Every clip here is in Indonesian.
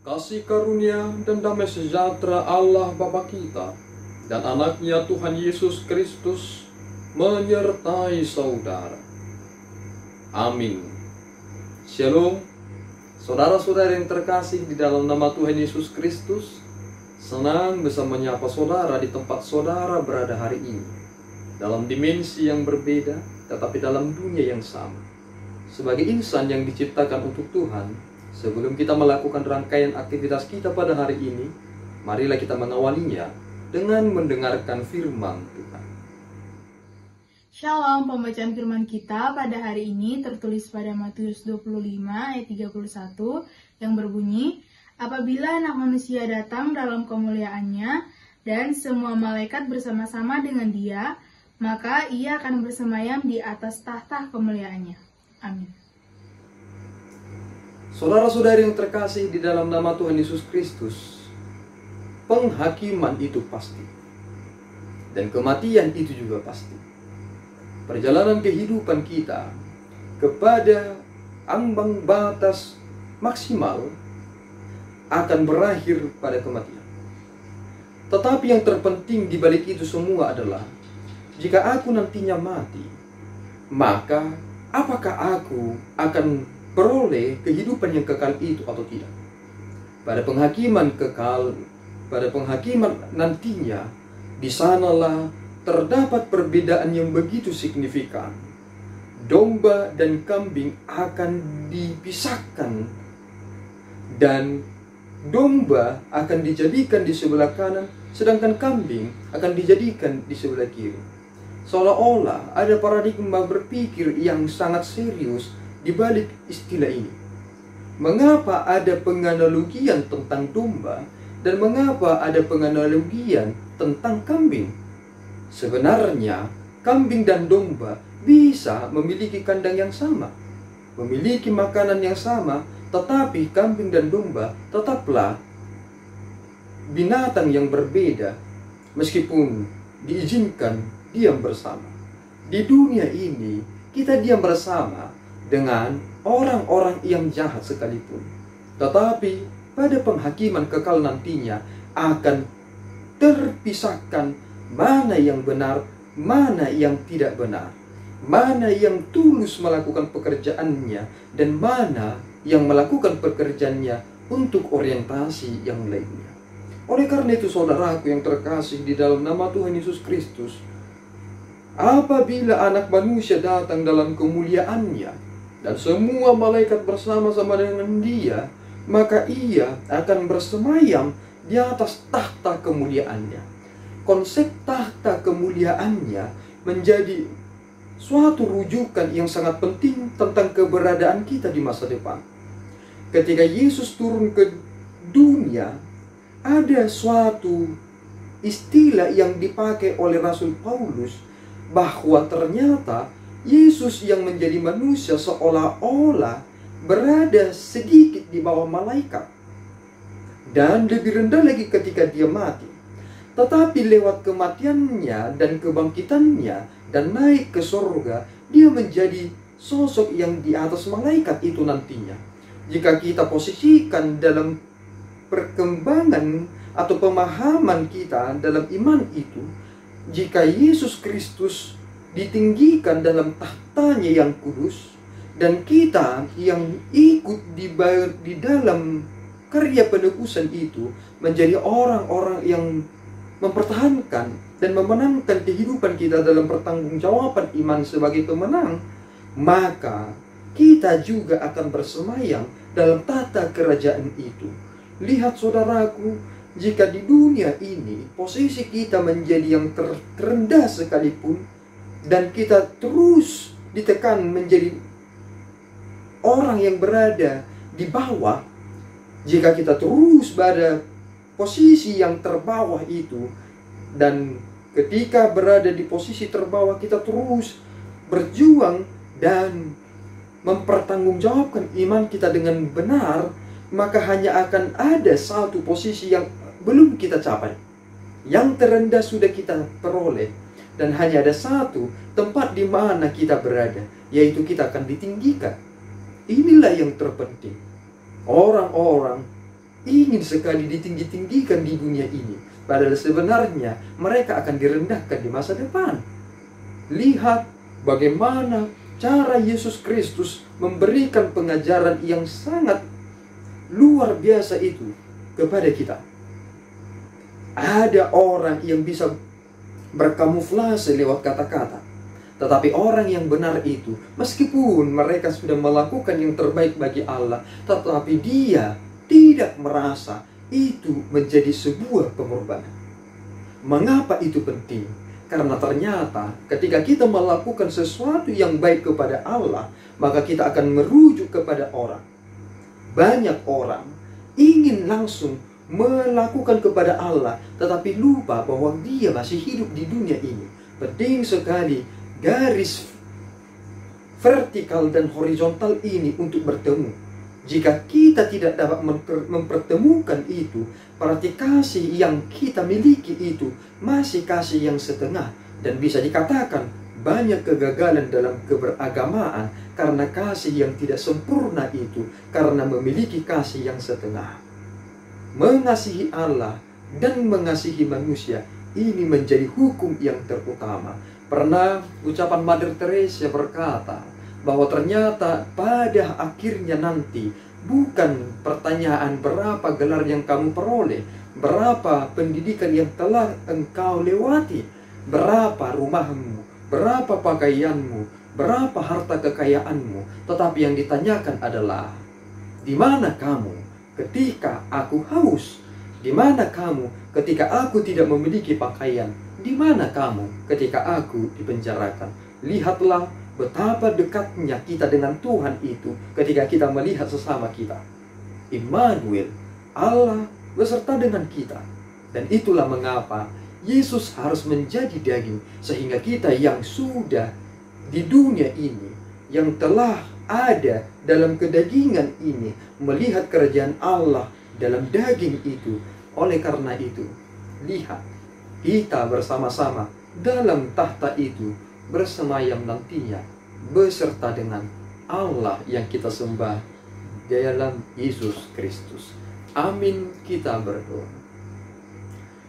Kasih karunia dan damai sejahtera Allah Bapa kita dan anaknya Tuhan Yesus Kristus menyertai saudara. Amin. Shalom, saudara-saudara yang terkasih di dalam nama Tuhan Yesus Kristus. Senang bisa menyapa saudara di tempat saudara berada hari ini, dalam dimensi yang berbeda tetapi dalam dunia yang sama. Sebagai insan yang diciptakan untuk Tuhan, sebelum kita melakukan rangkaian aktivitas kita pada hari ini, marilah kita mengawalinya dengan mendengarkan firman Tuhan. Shalom, pembacaan firman kita pada hari ini tertulis pada Matius 25 ayat 31 yang berbunyi, apabila anak manusia datang dalam kemuliaannya dan semua malaikat bersama-sama dengan dia, maka ia akan bersemayam di atas tahta kemuliaannya. Amin. Saudara-saudari yang terkasih di dalam nama Tuhan Yesus Kristus, penghakiman itu pasti, dan kematian itu juga pasti. Perjalanan kehidupan kita kepada ambang batas maksimal akan berakhir pada kematian. Tetapi yang terpenting di balik itu semua adalah, jika aku nantinya mati, maka apakah aku akan beroleh kehidupan yang kekal itu atau tidak? Pada penghakiman kekal, pada penghakiman nantinya, di sanalah terdapat perbedaan yang begitu signifikan. Domba dan kambing akan dipisahkan, dan domba akan dijadikan di sebelah kanan, sedangkan kambing akan dijadikan di sebelah kiri. Seolah-olah ada paradigma berpikir yang sangat serius di balik istilah ini. Mengapa ada penganalogian tentang domba dan mengapa ada penganalogian tentang kambing? Sebenarnya kambing dan domba bisa memiliki kandang yang sama, memiliki makanan yang sama, tetapi kambing dan domba tetaplah binatang yang berbeda meskipun diizinkan diam bersama. Di dunia ini kita diam bersama dengan orang-orang yang jahat sekalipun, tetapi pada penghakiman kekal nantinya akan terpisahkan mana yang benar, mana yang tidak benar, mana yang tulus melakukan pekerjaannya dan mana yang melakukan pekerjaannya untuk orientasi yang lainnya. Oleh karena itu, saudaraku yang terkasih di dalam nama Tuhan Yesus Kristus, apabila anak manusia datang dalam kemuliaannya dan semua malaikat bersama-sama dengan dia, maka ia akan bersemayam di atas tahta kemuliaannya. Konsep tahta kemuliaannya menjadi suatu rujukan yang sangat penting tentang keberadaan kita di masa depan. Ketika Yesus turun ke dunia, ada suatu istilah yang dipakai oleh Rasul Paulus, bahwa ternyata Yesus yang menjadi manusia seolah-olah berada sedikit di bawah malaikat, dan lebih rendah lagi ketika dia mati. Tetapi lewat kematiannya dan kebangkitannya dan naik ke surga, dia menjadi sosok yang di atas malaikat itu nantinya. Jika kita posisikan dalam perkembangan atau pemahaman kita dalam iman itu, jika Yesus Kristus ditinggikan dalam tahtanya yang kudus, dan kita yang ikut di dalam karya penebusan itu menjadi orang-orang yang mempertahankan dan memenangkan kehidupan kita dalam pertanggungjawaban iman sebagai pemenang, maka kita juga akan bersemayam dalam tata kerajaan itu. Lihat saudaraku, jika di dunia ini posisi kita menjadi yang terendah sekalipun, dan kita terus ditekan menjadi orang yang berada di bawah, jika kita terus pada posisi yang terbawah itu, dan ketika berada di posisi terbawah kita terus berjuang dan mempertanggungjawabkan iman kita dengan benar, maka hanya akan ada satu posisi yang belum kita capai. Yang terendah sudah kita peroleh, dan hanya ada satu tempat di mana kita berada, yaitu kita akan ditinggikan. Inilah yang terpenting. Orang-orang ingin sekali ditinggi-tinggikan di dunia ini, padahal sebenarnya mereka akan direndahkan di masa depan. Lihat bagaimana cara Yesus Kristus memberikan pengajaran yang sangat luar biasa itu kepada kita. Ada orang yang bisa berkamuflase lewat kata-kata, tetapi orang yang benar itu, meskipun mereka sudah melakukan yang terbaik bagi Allah, tetapi dia tidak merasa itu menjadi sebuah pengorbanan. Mengapa itu penting? Karena ternyata ketika kita melakukan sesuatu yang baik kepada Allah, maka kita akan merujuk kepada orang. Banyak orang ingin langsung melakukan kepada Allah, tetapi lupa bahwa dia masih hidup di dunia ini. Penting sekali garis vertikal dan horizontal ini untuk bertemu. Jika kita tidak dapat mempertemukan itu, berarti kasih yang kita miliki itu masih kasih yang setengah. Dan bisa dikatakan banyak kegagalan dalam keberagamaan karena kasih yang tidak sempurna itu, karena memiliki kasih yang setengah. Mengasihi Allah dan mengasihi manusia, ini menjadi hukum yang terutama. Pernah ucapan Mother Teresa berkata bahwa ternyata pada akhirnya nanti bukan pertanyaan berapa gelar yang kamu peroleh, berapa pendidikan yang telah engkau lewati, berapa rumahmu, berapa pakaianmu, berapa harta kekayaanmu, tetapi yang ditanyakan adalah di mana kamu ketika aku haus? Di mana kamu ketika aku tidak memiliki pakaian? Di mana kamu ketika aku dipenjarakan? Lihatlah betapa dekatnya kita dengan Tuhan itu ketika kita melihat sesama kita. Immanuel, Allah beserta dengan kita. Dan itulah mengapa Yesus harus menjadi daging, sehingga kita yang sudah di dunia ini, yang telah ada dalam kedagingan ini, melihat kerajaan Allah dalam daging itu. Oleh karena itu, lihat, kita bersama-sama dalam tahta itu bersemayam nantinya beserta dengan Allah yang kita sembah dalam Yesus Kristus. Amin, kita berdoa.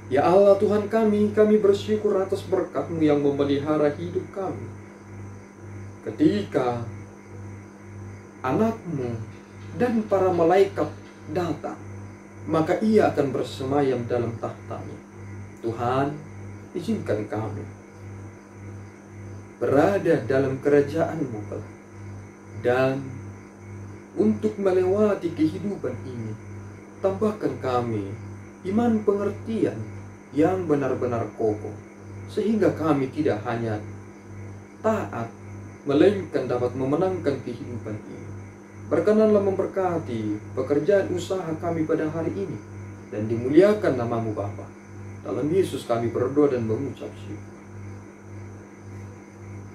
Ya Allah Tuhan kami bersyukur atas berkat-Mu yang memelihara hidup kami. Ketika anak-Mu dan para malaikat datang, maka Ia akan bersemayam dalam tahtanya. Tuhan, izinkan kami berada dalam kerajaan-Mu kelak. Dan untuk melewati kehidupan ini, tambahkan kami iman pengertian yang benar-benar kokoh, sehingga kami tidak hanya taat, melainkan dapat memenangkan kehidupan ini. Berkenanlah memberkati pekerjaan usaha kami pada hari ini, dan dimuliakan nama-Mu Bapa. Dalam Yesus kami berdoa dan mengucap syukur.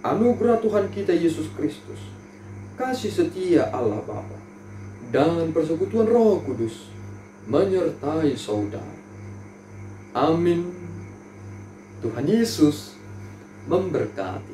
Anugerah Tuhan kita Yesus Kristus, kasih setia Allah Bapa, dan persekutuan Roh Kudus menyertai saudara. Amin. Tuhan Yesus memberkati.